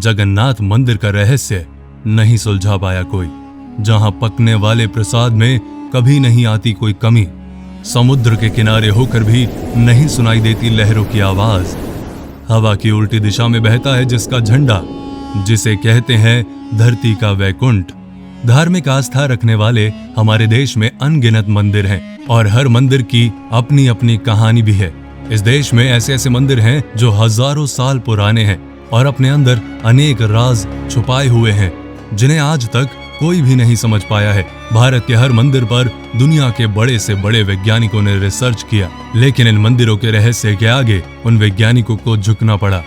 जगन्नाथ मंदिर का रहस्य नहीं सुलझा पाया कोई, जहां पकने वाले प्रसाद में कभी नहीं आती कोई कमी, समुद्र के किनारे होकर भी नहीं सुनाई देती लहरों की आवाज, हवा की उल्टी दिशा में बहता है जिसका झंडा, जिसे कहते हैं धरती का वैकुंठ। धार्मिक आस्था रखने वाले हमारे देश में अनगिनत मंदिर हैं और हर मंदिर की अपनी अपनी कहानी भी है। इस देश में ऐसे ऐसे मंदिर हैं जो हजारों साल पुराने हैं और अपने अंदर अनेक राज छुपाए हुए हैं जिन्हें आज तक कोई भी नहीं समझ पाया है। भारत के हर मंदिर पर दुनिया के बड़े से बड़े वैज्ञानिकों ने रिसर्च किया, लेकिन इन मंदिरों के रहस्य के आगे उन वैज्ञानिकों को झुकना पड़ा।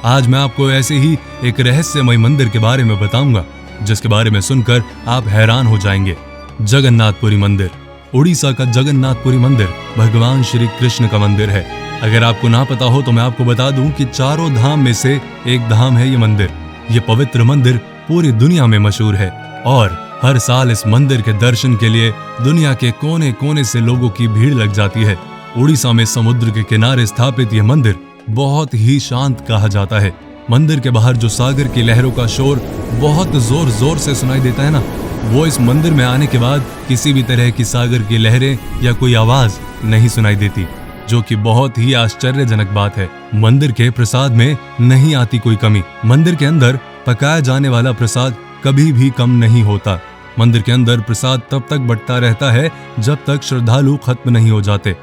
आज मैं आपको ऐसे ही एक रहस्यमय मंदिर के बारे में बताऊंगा जिसके बारे में सुनकर आप हैरान हो जाएंगे। जगन्नाथपुरी मंदिर। उड़ीसा का जगन्नाथपुरी मंदिर भगवान श्री कृष्ण का मंदिर है। अगर आपको ना पता हो तो मैं आपको बता दूं कि चारों धाम में से एक धाम है ये मंदिर। ये पवित्र मंदिर पूरी दुनिया में मशहूर है और हर साल इस मंदिर के दर्शन के लिए दुनिया के कोने कोने से लोगों की भीड़ लग जाती है। उड़ीसा में समुद्र के किनारे स्थापित यह मंदिर बहुत ही शांत कहा जाता है। मंदिर के बाहर जो सागर की लहरों का शोर बहुत जोर जोर से सुनाई देता है ना, वो इस मंदिर में आने के बाद किसी भी तरह की सागर की लहरें या कोई आवाज नहीं सुनाई देती, जो कि बहुत ही आश्चर्यजनक बात है। मंदिर के प्रसाद में नहीं आती कोई कमी। मंदिर के अंदर पकाया जाने वाला प्रसाद कभी भी कम नहीं होता। मंदिर के अंदर प्रसाद तब तक बंटता रहता है जब तक श्रद्धालु खत्म नहीं हो जाते।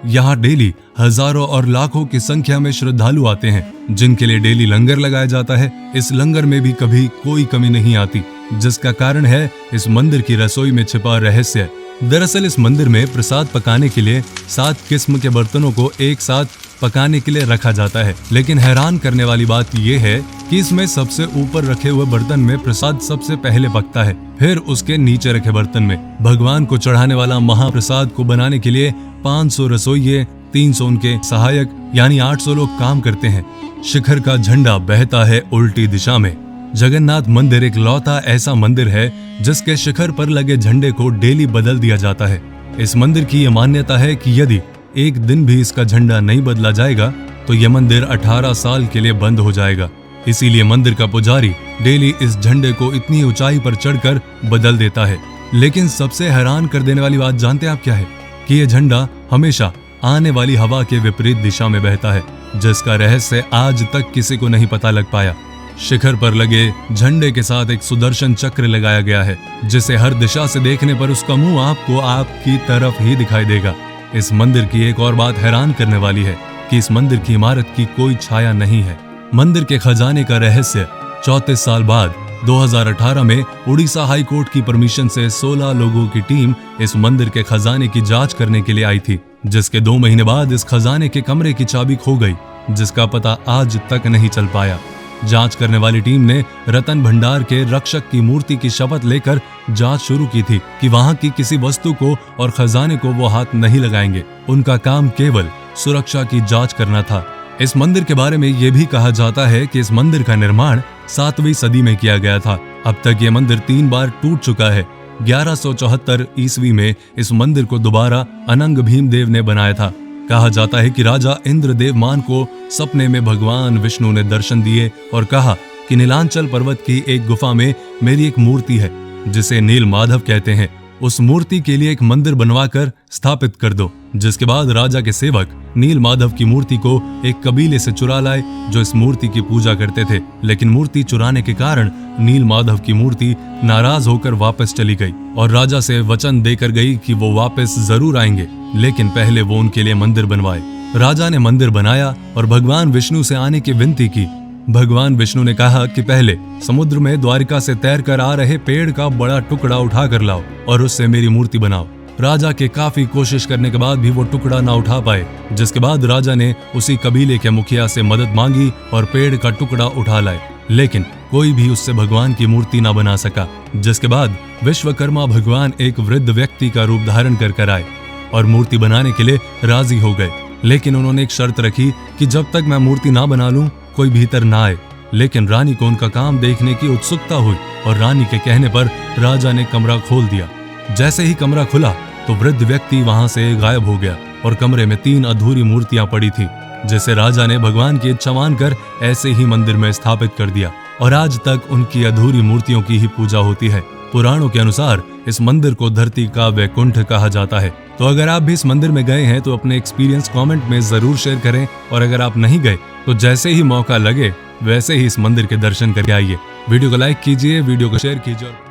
यहाँ डेली हजारों और लाखों की संख्या में श्रद्धालु आते हैं जिनके लिए डेली लंगर लगाया जाता है। इस लंगर में भी कभी कोई कमी नहीं आती, जिसका कारण है इस मंदिर की रसोई में छिपा रहस्य। दरअसल इस मंदिर में प्रसाद पकाने के लिए 7 किस्म के बर्तनों को एक साथ पकाने के लिए रखा जाता है, लेकिन हैरान करने वाली बात यह है कि इसमें सबसे ऊपर रखे हुए बर्तन में प्रसाद सबसे पहले पकता है, फिर उसके नीचे रखे बर्तन में। भगवान को चढ़ाने वाला महाप्रसाद को बनाने के लिए 500 रसोइये, 300 उनके सहायक यानी 800 लोग काम करते हैं। शिखर का झंडा बहता है उल्टी दिशा में। जगन्नाथ मंदिर एक लौता ऐसा मंदिर है जिसके शिखर पर लगे झंडे को डेली बदल दिया जाता है। इस मंदिर की यह मान्यता है कि यदि एक दिन भी इसका झंडा नहीं बदला जाएगा तो यह मंदिर 18 साल के लिए बंद हो जाएगा। इसीलिए मंदिर का पुजारी डेली इस झंडे को इतनी ऊंचाई पर चढ़कर बदल देता है। लेकिन सबसे हैरान कर देने वाली बात जानते हैं आप क्या है? कि यह झंडा हमेशा आने वाली हवा के विपरीत दिशा में बहता है, जिसका रहस्य आज तक किसी को नहीं पता लग पाया। शिखर पर लगे झंडे के साथ एक सुदर्शन चक्र लगाया गया है, जिसे हर दिशा से देखने पर उसका मुंह आपको आपकी तरफ ही दिखाई देगा। इस मंदिर की एक और बात हैरान करने वाली है कि इस मंदिर की इमारत की कोई छाया नहीं है। मंदिर के खजाने का रहस्य 34 साल बाद 2018 में उड़ीसा हाई कोर्ट की परमिशन से 16 लोगों की टीम इस मंदिर के खजाने की जांच करने के लिए आई थी, जिसके 2 महीने बाद इस खजाने के कमरे की चाबी खो गई, जिसका पता आज तक नहीं चल पाया। जांच करने वाली टीम ने रतन भंडार के रक्षक की मूर्ति की शपथ लेकर जांच शुरू की थी कि वहां की किसी वस्तु को और खजाने को वो हाथ नहीं लगाएंगे। उनका काम केवल सुरक्षा की जांच करना था। इस मंदिर के बारे में यह भी कहा जाता है कि इस मंदिर का निर्माण 7वीं सदी में किया गया था। अब तक ये मंदिर 3 बार टूट चुका है। 1174 ईस्वी में इस मंदिर को दोबारा अनंग भीमदेव ने बनाया था। कहा जाता है कि राजा इंद्रदेवमान को सपने में भगवान विष्णु ने दर्शन दिए और कहा कि नीलांचल पर्वत की एक गुफा में मेरी एक मूर्ति है जिसे नील माधव कहते हैं। उस मूर्ति के लिए एक मंदिर बनवाकर स्थापित कर दो। जिसके बाद राजा के सेवक नील माधव की मूर्ति को एक कबीले से चुरा लाए जो इस मूर्ति की पूजा करते थे, लेकिन मूर्ति चुराने के कारण नील माधव की मूर्ति नाराज होकर वापस चली गई और राजा से वचन देकर गई कि वो वापस जरूर आएंगे, लेकिन पहले वो उनके लिए मंदिर बनवाए। राजा ने मंदिर बनाया और भगवान विष्णु से आने की विनती की। भगवान विष्णु ने कहा कि पहले समुद्र में द्वारिका से तैरकर आ रहे पेड़ का बड़ा टुकड़ा उठा कर लाओ और उससे मेरी मूर्ति बनाओ। राजा के काफी कोशिश करने के बाद भी वो टुकड़ा ना उठा पाए, जिसके बाद राजा ने उसी कबीले के मुखिया से मदद मांगी और पेड़ का टुकड़ा उठा लाए, लेकिन कोई भी उससे भगवान की मूर्ति ना बना सका। जिसके बाद विश्वकर्मा भगवान एक वृद्ध व्यक्ति का रूप धारण कर आए और मूर्ति बनाने के लिए राजी हो गए, लेकिन उन्होंने एक शर्त रखी कि जब तक मैं मूर्ति ना बना लूं कोई भीतर ना आए। लेकिन रानी को उनका काम देखने की उत्सुकता हुई और रानी के कहने पर राजा ने कमरा खोल दिया। जैसे ही कमरा खुला तो वृद्ध व्यक्ति वहां से गायब हो गया और कमरे में 3 अधूरी मूर्तियां पड़ी थी, जिसे राजा ने भगवान की इच्छा मानकर ऐसे ही मंदिर में स्थापित कर दिया। और आज तक उनकी अधूरी मूर्तियों की ही पूजा होती है। पुराणों के अनुसार इस मंदिर को धरती का वैकुंठ कहा जाता है। तो अगर आप भी इस मंदिर में गए हैं तो अपने एक्सपीरियंस कमेंट में जरूर शेयर करें, और अगर आप नहीं गए तो जैसे ही मौका लगे वैसे ही इस मंदिर के दर्शन करके आइए। वीडियो को लाइक कीजिए, वीडियो को शेयर कीजिए और